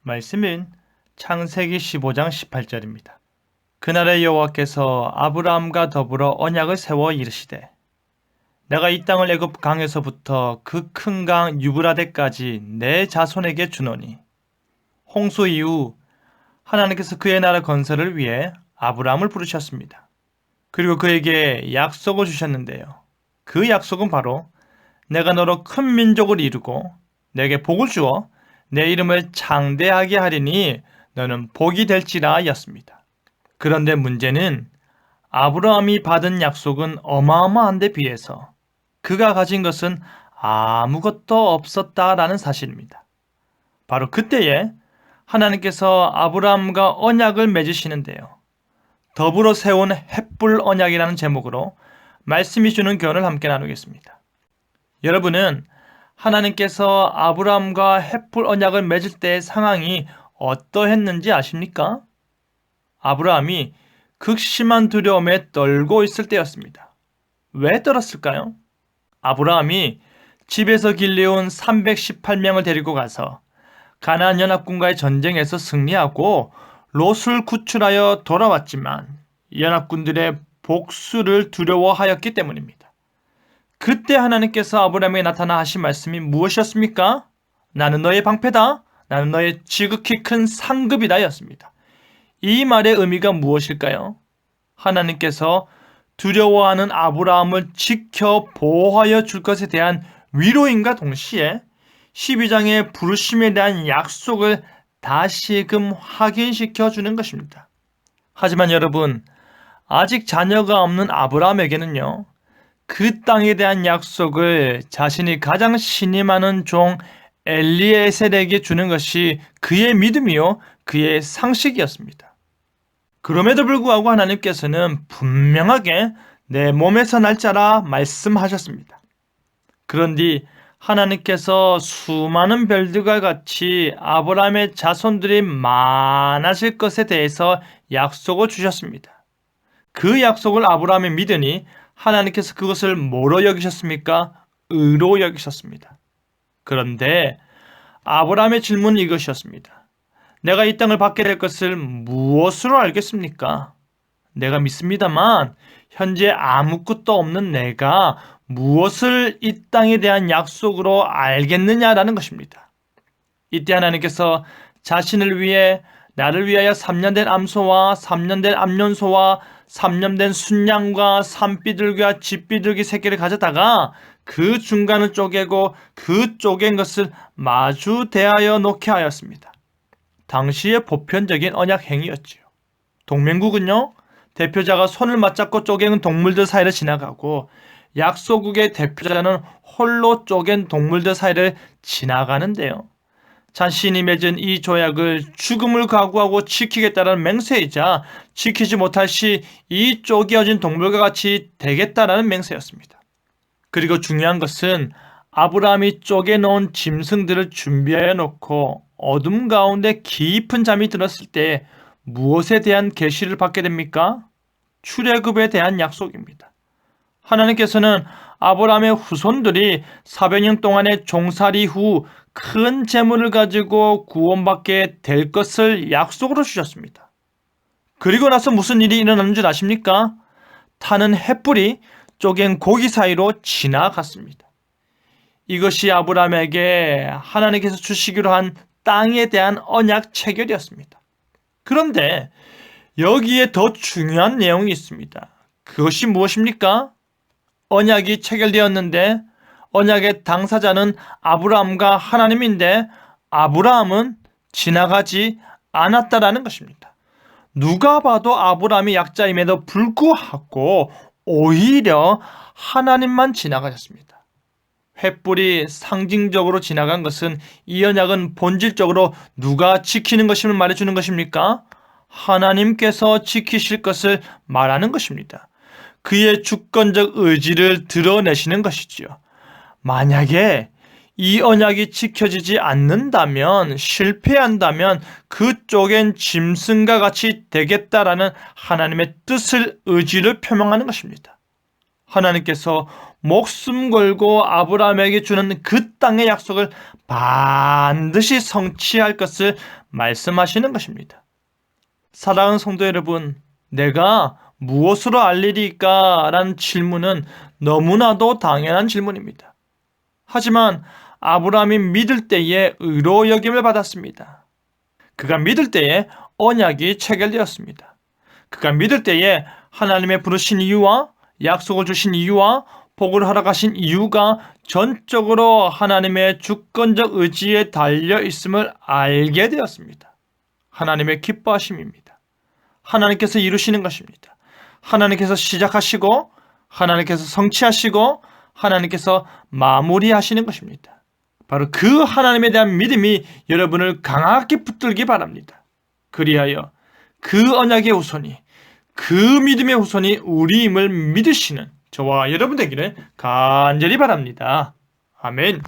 말씀은 창세기 15장 18절입니다. 그날에 여호와께서 아브라함과 더불어 언약을 세워 이르시되 내가 이 땅을 애굽 강에서부터 그 큰 강 유브라데까지 내 자손에게 주노니. 홍수 이후 하나님께서 그의 나라 건설을 위해 아브라함을 부르셨습니다. 그리고 그에게 약속을 주셨는데요. 그 약속은 바로 내가 너로 큰 민족을 이루고 내게 복을 주어 내 이름을 창대하게 하리니 너는 복이 될지라 였습니다. 그런데 문제는 아브라함이 받은 약속은 어마어마한 데 비해서 그가 가진 것은 아무것도 없었다라는 사실입니다. 바로 그때에 하나님께서 아브라함과 언약을 맺으시는데요. 더불어 세운 햇불 언약이라는 제목으로 말씀이 주는 교훈을 함께 나누겠습니다. 여러분은 하나님께서 아브라함과 햇불 언약을 맺을 때의 상황이 어떠했는지 아십니까? 아브라함이 극심한 두려움에 떨고 있을 때였습니다. 왜 떨었을까요? 아브라함이 집에서 길러온 318명을 데리고 가서 가나안 연합군과의 전쟁에서 승리하고 롯을 구출하여 돌아왔지만 연합군들의 복수를 두려워하였기 때문입니다. 그때 하나님께서 아브라함에게 나타나 하신 말씀이 무엇이었습니까? 나는 너의 방패다. 나는 너의 지극히 큰 상급이다 였습니다. 이 말의 의미가 무엇일까요? 하나님께서 두려워하는 아브라함을 지켜 보호하여 줄 것에 대한 위로임과 동시에 12장의 부르심에 대한 약속을 다시금 확인시켜 주는 것입니다. 하지만 여러분, 아직 자녀가 없는 아브라함에게는요, 그 땅에 대한 약속을 자신이 가장 신임하는 종 엘리에셀에게 주는 것이 그의 믿음이요, 그의 상식이었습니다. 그럼에도 불구하고 하나님께서는 분명하게 내 몸에서 날 자라 말씀하셨습니다. 그런데 하나님께서 수많은 별들과 같이 아브라함의 자손들이 많아질 것에 대해서 약속을 주셨습니다. 그 약속을 아브라함이 믿으니 하나님께서 그것을 뭐로 여기셨습니까? 의로 여기셨습니다. 그런데 아브라함의 질문은 이것이었습니다. 내가 이 땅을 받게 될 것을 무엇으로 알겠습니까? 내가 믿습니다만 현재 아무것도 없는 내가 무엇을 이 땅에 대한 약속으로 알겠느냐라는 것입니다. 이때 하나님께서 자신을 위해 나를 위하여 3년 된 암소와 3년 된 암염소와 3년 된 순양과 산비둘기와 쥐비둘기 새끼를 가져다가 그 중간을 쪼개고 그 쪼갠 것을 마주 대하여 놓게 하였습니다. 당시의 보편적인 언약 행위였지요. 동맹국은요, 대표자가 손을 맞잡고 쪼갠 동물들 사이를 지나가고 약소국의 대표자는 홀로 쪼갠 동물들 사이를 지나가는데요. 자신이 맺은 이 조약을 죽음을 각오하고 지키겠다는 맹세이자 지키지 못할 시 이 쪼개어진 동물과 같이 되겠다라는 맹세였습니다. 그리고 중요한 것은 아브라함이 쪼개놓은 짐승들을 준비하여 놓고 어둠 가운데 깊은 잠이 들었을 때 무엇에 대한 계시를 받게 됩니까? 출애굽에 대한 약속입니다. 하나님께서는 아브라함의 후손들이 400년 동안의 종살이 후 큰 재물을 가지고 구원받게 될 것을 약속으로 주셨습니다. 그리고 나서 무슨 일이 일어나는 줄 아십니까? 타는 햇불이 쪼갠 고기 사이로 지나갔습니다. 이것이 아브라함에게 하나님께서 주시기로 한 땅에 대한 언약 체결이었습니다. 그런데 여기에 더 중요한 내용이 있습니다. 그것이 무엇입니까? 언약이 체결되었는데 언약의 당사자는 아브라함과 하나님인데 아브라함은 지나가지 않았다라는 것입니다. 누가 봐도 아브라함이 약자임에도 불구하고 오히려 하나님만 지나가셨습니다. 횃불이 상징적으로 지나간 것은 이 언약은 본질적으로 누가 지키는 것임을 말해주는 것입니까? 하나님께서 지키실 것을 말하는 것입니다. 그의 주권적 의지를 드러내시는 것이지요. 만약에 이 언약이 지켜지지 않는다면, 실패한다면 그 쪼갠 짐승과 같이 되겠다라는 하나님의 뜻을, 의지를 표명하는 것입니다. 하나님께서 목숨 걸고 아브라함에게 주는 그 땅의 약속을 반드시 성취할 것을 말씀하시는 것입니다. 사랑하는 성도 여러분, 내가 무엇으로 알리리까? 라는 질문은 너무나도 당연한 질문입니다. 하지만 아브라함이 믿을 때에 의로 여김을 받았습니다. 그가 믿을 때에 언약이 체결되었습니다. 그가 믿을 때에 하나님의 부르신 이유와 약속을 주신 이유와 복을 허락하신 이유가 전적으로 하나님의 주권적 의지에 달려 있음을 알게 되었습니다. 하나님의 기뻐하심입니다. 하나님께서 이루시는 것입니다. 하나님께서 시작하시고 하나님께서 성취하시고 하나님께서 마무리하시는 것입니다. 바로 그 하나님에 대한 믿음이 여러분을 강하게 붙들기 바랍니다. 그리하여 그 언약의 후손이, 그 믿음의 후손이 우리임을 믿으시는 저와 여러분 되기를 간절히 바랍니다. 아멘.